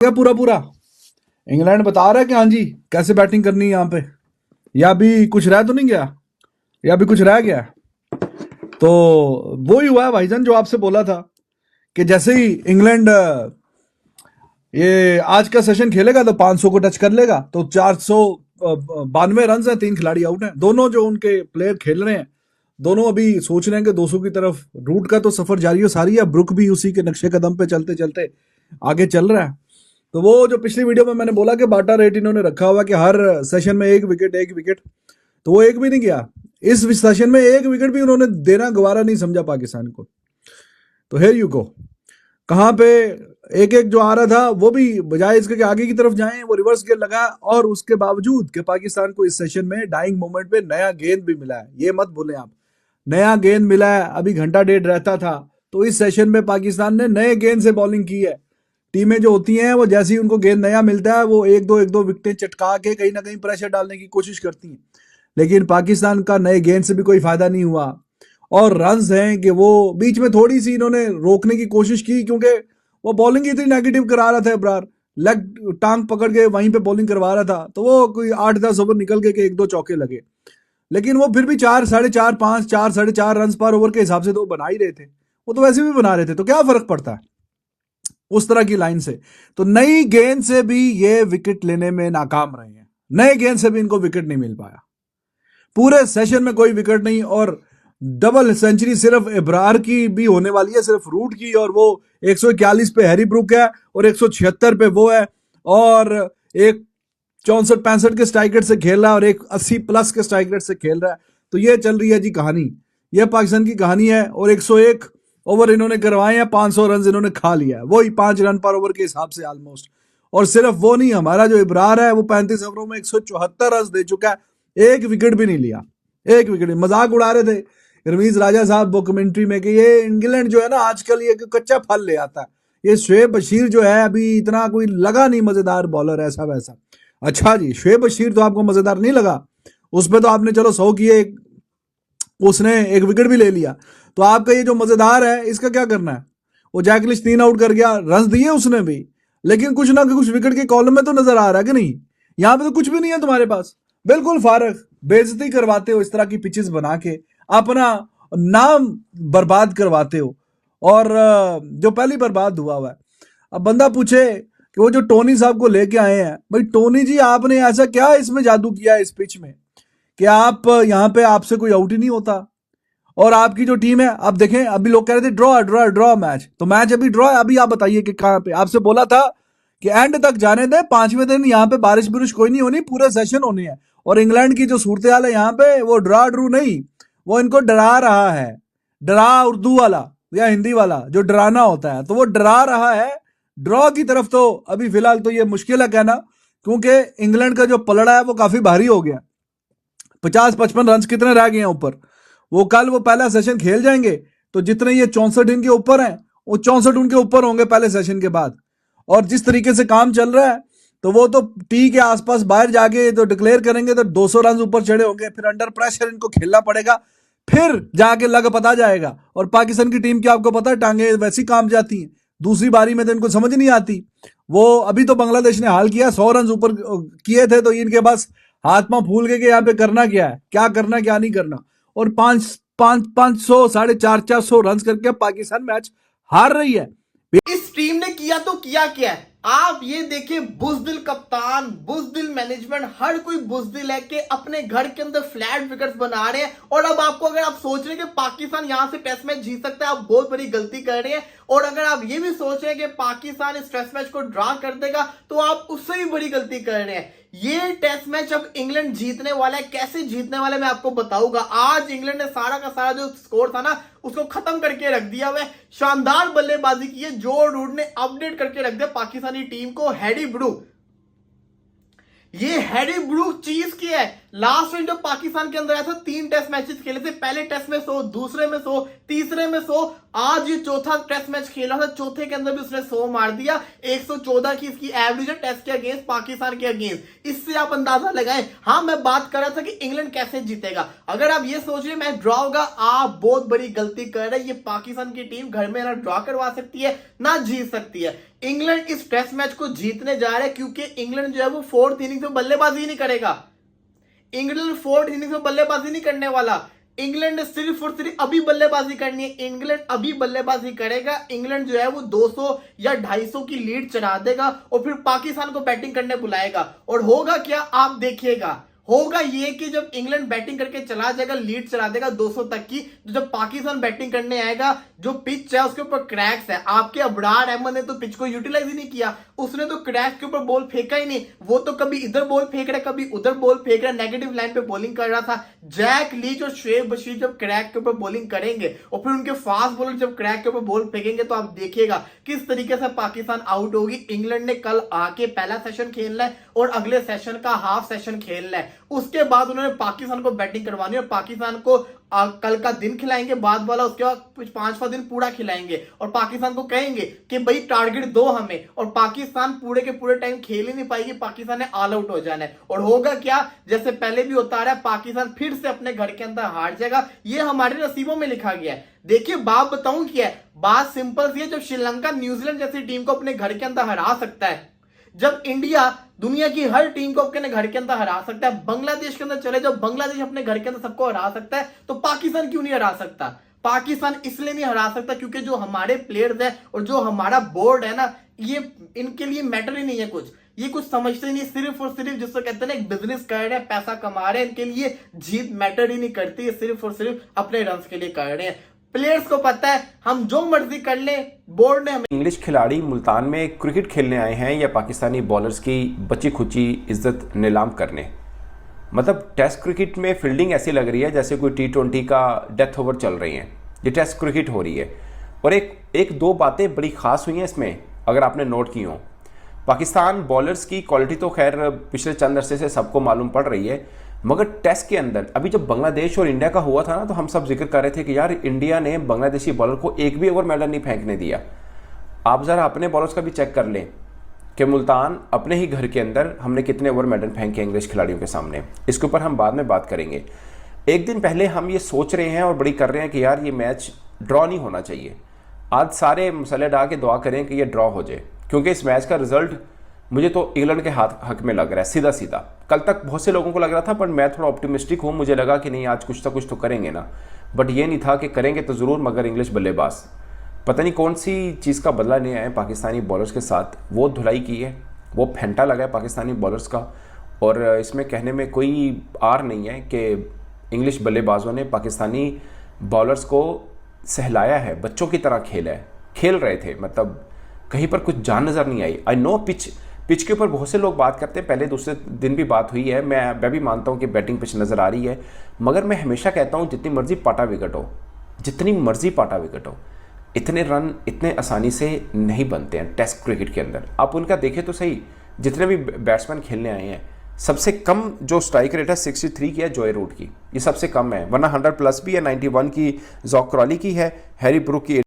क्या पूरा पूरा इंग्लैंड बता रहा है कि हाँ जी कैसे बैटिंग करनी है यहाँ पे, या भी कुछ रह तो नहीं गया, या भी कुछ रह गया। तो वो ही हुआ है भाईजान जो आपसे बोला था कि जैसे ही इंग्लैंड ये आज का सेशन खेलेगा तो 500 को टच कर लेगा, तो 492 रन है, 3 खिलाड़ी आउट हैं। दोनों जो उनके प्लेयर खेल रहे हैं दोनों अभी सोच रहे हैं कि 200 की तरफ रूट का तो सफर जारी हो सारी है। ब्रुक भी उसी के नक्शे कदम पे चलते चलते आगे चल रहा है। तो वो जो पिछली वीडियो में मैंने बोला कि बाटा रेट इन्होंने रखा हुआ कि हर सेशन में एक विकेट, तो वो एक भी नहीं गया। इस सेशन में एक विकेट भी उन्होंने देना गवारा नहीं समझा पाकिस्तान को। तो हेयर यू गो, कहां पे एक एक जो आ रहा था वो भी बजाय इसके कि आगे की तरफ जाएं वो रिवर्स गेयर लगा, और उसके बावजूद कि पाकिस्तान को इस सेशन में डाइंग मोमेंट पे नया गेंद भी मिला है। ये मत भूलें आप, नया गेंद मिला है। अभी घंटा डेढ़ रहता था तो इस सेशन में पाकिस्तान ने नए गेंद से बॉलिंग की है। टीमें जो होती हैं वो जैसे ही उनको गेंद नया मिलता है वो एक दो विकेटें चटका के कहीं ना कहीं प्रेशर डालने की कोशिश करती हैं, लेकिन पाकिस्तान का नए गेंद से भी कोई फायदा नहीं हुआ। और रन्स हैं कि वो बीच में थोड़ी सी इन्होंने रोकने की कोशिश की, क्योंकि वो बॉलिंग इतनी नेगेटिव करा रहा था इब्रार, लेग टांग पकड़ के वहीं पे बॉलिंग करवा रहा था, तो वो कोई 8-10 ओवर निकल के एक दो चौके लगे, लेकिन वो फिर भी 4, 4.5, 5, 4, 4.5 रन पर ओवर के हिसाब से तो बना ही रहे थे। वो तो वैसे भी बना रहे थे, तो क्या फर्क पड़ता है उस तरह की लाइन से। तो नई गेंद से भी ये विकेट लेने में नाकाम रहे हैं। नए गेंद से भी इनको विकेट नहीं मिल पाया, पूरे सेशन में कोई विकेट नहीं। और डबल सेंचुरी सिर्फ इब्रार की भी होने वाली है, सिर्फ रूट की, और वो 141 पे हैरी ब्रुक है और 176 पे वो है, और एक 64-65 के स्ट्राइक रेट से खेल रहा है और एक 80 प्लस के स्ट्राइक रेट से खेल रहा है। तो ये चल रही है जी कहानी, ये पाकिस्तान की कहानी है। और 101 ओवर इन्होंने करवाए हैं, 500 रन इन्होंने खा लिया है, वही 5 रन पर ओवर के हिसाब से ऑलमोस्ट। और सिर्फ वो नहीं, हमारा जो इब्रार है वो 35 ओवरों में 174 रन दे चुका है, एक विकेट भी नहीं लिया, एक विकेट। मजाक उड़ा रहे थे रमीज राजा साहब वो कमेंट्री में कि ये इंग्लैंड जो है ना आजकल ये कच्चा फल ले आता है, ये शुएब बशीर जो है अभी इतना कोई लगा नहीं मजेदार बॉलर ऐसा वैसा। अच्छा जी, शुएब बशीर तो आपको मजेदार नहीं लगा, उस पर तो आपने चलो 100 किए, उसने एक विकेट भी ले लिया, तो आपका ये जो मजेदार है इसका क्या करना है। वो जैकलिश 3 आउट कर गया, रन दिए उसने भी, लेकिन कुछ ना कुछ विकेट के कॉलम में तो नजर आ रहा है कि नहीं। यहां पे तो कुछ भी नहीं है तुम्हारे पास, बिल्कुल फारग, बेइज्जती करवाते हो इस तरह की पिचेस बना के, अपना नाम बर्बाद करवाते हो। और जो पहली बर्बाद हुआ है, अब बंदा पूछे कि वो जो टोनी साहब को लेके आए हैं, भाई टोनी जी आपने ऐसा क्या इसमें जादू किया है इस पिच में कि आप यहां पे आपसे कोई आउट ही नहीं होता। और आपकी जो टीम है, आप देखें अभी लोग कह रहे थे ड्रॉ ड्रॉ ड्रॉ मैच, तो मैच अभी ड्रॉ है। अभी आप बताइए कि कहां पे आपसे बोला था कि एंड तक जाने दें, 5वें दिन यहाँ पे बारिश बुरिश कोई नहीं होनी, पूरे सेशन होनी है। और इंग्लैंड की जो सूरत हाल है यहाँ पे, वो ड्रा ड्रू नहीं, वो इनको डरा रहा है। डरा उर्दू वाला या हिंदी वाला जो डराना होता है, तो वो डरा रहा है ड्रॉ की तरफ। तो अभी फिलहाल तो ये मुश्किल है कहना, क्योंकि इंग्लैंड का जो पलड़ा है वो काफी भारी हो गया। 50-55 रन कितने रह गए हैं ऊपर, वो कल वो पहला सेशन खेल जाएंगे तो जितने ये 64 इनके ऊपर हैं वो 64 उनके ऊपर होंगे पहले सेशन के बाद। और जिस तरीके से काम चल रहा है तो वो तो टी के आसपास बाहर जाके तो डिक्लेयर करेंगे तो 200 रन ऊपर चढ़े होंगे, फिर अंडर प्रेशर इनको खेलना पड़ेगा, फिर जाके लग पता जाएगा। और पाकिस्तान की टीम की आपको पता है टांगे वैसी काम जाती हैं, दूसरी बारी में तो इनको समझ नहीं आती। वो अभी तो बांग्लादेश ने हाल किया, 100 रन ऊपर किए थे, तो इनके पास हाथ पांव फूल गए कि यहाँ पे करना क्या है, क्या करना क्या नहीं करना। और 500 450 रन करके पाकिस्तान मैच हार रही है। इस टीम ने किया तो किया क्या है, आप ये देखिए, बुजदिल कप्तान, बुजदिल मैनेजमेंट, हर कोई बुजदिल है कि अपने घर के अंदर फ्लैट विकेट्स बना रहे हैं। और अब आपको, अगर आप सोच रहे हैं कि पाकिस्तान यहां से टेस्ट मैच जीत सकता है, आप बहुत बड़ी गलती कर रहे हैं। और अगर आप ये भी सोच रहे हैं कि पाकिस्तान इस टेस्ट मैच को ड्रा कर देगा, तो आप उससे भी बड़ी गलती कर रहे हैं। ये टेस्ट मैच अब इंग्लैंड जीतने वाला है। कैसे जीतने वाला है मैं आपको बताऊंगा। आज इंग्लैंड ने सारा का सारा जो स्कोर था ना उसको खत्म करके रख दिया हुआ है। शानदार बल्लेबाजी की है, जो रूट ने अपडेट करके रख दिया पाकिस्तानी टीम को। हैरी ब्रूक, ये हैरी ब्रूक चीज की है, लास्ट टाइम जब पाकिस्तान के अंदर आया था 3 टेस्ट मैचेस खेले थे, पहले टेस्ट में 100, दूसरे में 100, तीसरे में 100, आज ये चौथा टेस्ट मैच खेला था, चौथे के अंदर भी उसने 100 मार दिया। 114 की इसकी एवरेज है टेस्ट के अगेंस्ट, पाकिस्तान के अगेंस्ट। इससे आप अंदाजा लगाएं। हाँ, मैं बात कर रहा था कि इंग्लैंड कैसे जीतेगा। अगर आप ये सोच रहे मैच ड्रॉ होगा, आप बहुत बड़ी गलती कर रहे हैं। ये पाकिस्तान की टीम घर में ना ड्रॉ करवा सकती है ना जीत सकती है। इंग्लैंड इस टेस्ट मैच को जीतने जा रहा है, क्योंकि इंग्लैंड जो है वो 4th इनिंग में बल्लेबाजी नहीं करेगा। इंग्लैंड 4th इनिंग में बल्लेबाजी नहीं करने वाला। इंग्लैंड ने सिर्फ और सिर्फ अभी बल्लेबाजी करनी है। इंग्लैंड अभी बल्लेबाजी करेगा। इंग्लैंड जो है वो 200 या 250 की लीड चढ़ा देगा और फिर पाकिस्तान को बैटिंग करने बुलाएगा। और होगा क्या, आप देखिएगा। होगा ये कि जब इंग्लैंड बैटिंग करके चला जाएगा, लीड चला देगा 200 तक की, तो जब पाकिस्तान बैटिंग करने आएगा, जो पिच है उसके ऊपर क्रैक्स है। आपके अबरार अहमद ने तो पिच को यूटिलाइज ही नहीं किया, उसने तो क्रैक्स के ऊपर बॉल फेंका ही नहीं। वो तो कभी इधर बॉल फेंक रहा है, कभी उधर बॉल फेंक रहा है, नेगेटिव लाइन पे बॉलिंग कर रहा था। जैक लीच और शुएब बशीर जब क्रैक के ऊपर बॉलिंग करेंगे और फिर उनके फास्ट बॉलर जब क्रैक के ऊपर बॉल फेंकेंगे, तो आप देखिएगा किस तरीके से पाकिस्तान आउट होगी। इंग्लैंड ने कल आके पहला सेशन खेलना है और अगले सेशन का हाफ सेशन खेलना है। उसके बाद उन्होंने पाकिस्तान को बैटिंग करवानी है और पाकिस्तान को कल का दिन खिलाएंगे बाद वाला, उसके बाद 5वां दिन पूरा खिलाएंगे और पाकिस्तान को कहेंगे कि भाई टारगेट दो हमें। और पाकिस्तान पूरे के पूरे टाइम खेल ही नहीं पाएगी, पाकिस्तान ने ऑल आउट हो जाना है। और होगा क्या, जैसे पहले भी होता रहा है, पाकिस्तान फिर से अपने घर के अंदर हार जाएगा। ये हमारे नसीबों में लिखा गया है। देखिए, बात बताऊं क्या है, बात सिंपल सी है। जब श्रीलंका न्यूजीलैंड जैसी टीम को अपने घर के अंदर हरा सकता है, जब इंडिया दुनिया की हर टीम को अपने घर के अंदर हरा सकता है, बांग्लादेश के अंदर चले जाओ, बांग्लादेश अपने घर के अंदर सबको हरा सकता है, तो पाकिस्तान क्यों नहीं हरा सकता? पाकिस्तान इसलिए नहीं हरा सकता क्योंकि जो हमारे प्लेयर्स है और जो हमारा बोर्ड है ना, ये इनके लिए मैटर ही नहीं है कुछ। ये कुछ समझते नहीं, सिर्फ और सिर्फ जिसको कहते हैं ना, एक बिजनेस कर रहे हैं, पैसा कमा रहे हैं। इनके लिए जीत मैटर ही नहीं करती है, सिर्फ और सिर्फ अपने रन के लिए कर रहे हैं। प्लेयर्स को पता है हम जो मर्जी कर ले, बोर्ड ने हमें। इंग्लिश खिलाड़ी मुल्तान में क्रिकेट खेलने आए हैं या पाकिस्तानी बॉलर्स की बची खुची इज्जत नीलाम करने? मतलब टेस्ट क्रिकेट में फील्डिंग ऐसी लग रही है जैसे कोई T20 का डेथ ओवर चल रही है। ये टेस्ट क्रिकेट हो रही है। और एक दो बातें बड़ी खास हुई हैं इसमें, अगर आपने नोट की हो। पाकिस्तान बॉलर्स की क्वालिटी तो खैर पिछले चंद अरसे से सबको मालूम पड़ रही है, मगर टेस्ट के अंदर अभी जब बांग्लादेश और इंडिया का हुआ था ना, तो हम सब जिक्र कर रहे थे कि यार इंडिया ने बांग्लादेशी बॉलर को एक भी ओवरमेडल नहीं फेंकने दिया। आप ज़रा अपने बॉलर्स का भी चेक कर लें कि मुल्तान अपने ही घर के अंदर हमने कितने ओवरमेडल फेंके इंग्लिश खिलाड़ियों के सामने। इसके ऊपर हम बाद में बात करेंगे। एक दिन पहले हम ये सोच रहे हैं और बड़ी कर रहे हैं कि यार ये मैच ड्रॉ नहीं होना चाहिए। आज सारे मसले डाल के दुआ करें कि ये ड्रॉ हो जाए, क्योंकि इस मैच का रिजल्ट मुझे तो इंग्लैंड के हक में लग रहा है सीधा सीधा। कल तक बहुत से लोगों को लग रहा था, पर मैं थोड़ा ऑप्टिमिस्टिक हूँ। मुझे लगा कि नहीं, आज कुछ तो करेंगे ना, बट ये नहीं था कि करेंगे तो ज़रूर, मगर इंग्लिश बल्लेबाज पता नहीं कौन सी चीज़ का बदला नहीं आया पाकिस्तानी बॉलर्स के साथ। वो धुलाई की है, वो फेंटा लगा है पाकिस्तानी बॉलर्स का। और इसमें कहने में कोई आर नहीं है कि इंग्लिश बल्लेबाजों ने पाकिस्तानी बॉलर्स को सहलाया है, बच्चों की तरह खेल रहे थे। मतलब कहीं पर कुछ जान नज़र नहीं आई। आई नो पिच के ऊपर बहुत से लोग बात करते हैं, पहले दूसरे दिन भी बात हुई है। मैं भी मानता हूँ कि बैटिंग पिच नज़र आ रही है, मगर मैं हमेशा कहता हूँ जितनी मर्जी पाटा विकेट हो, इतने रन इतने आसानी से नहीं बनते हैं टेस्ट क्रिकेट के अंदर। आप उनका देखें तो सही, जितने भी बैट्समैन खेलने आए हैं, सबसे कम जो स्ट्राइक रेट है 63 की है जॉय रूट की, ये सबसे कम है। वरना 100+ भी है, 91 की जॉक क्रॉली की है, हैरी ब्रूक की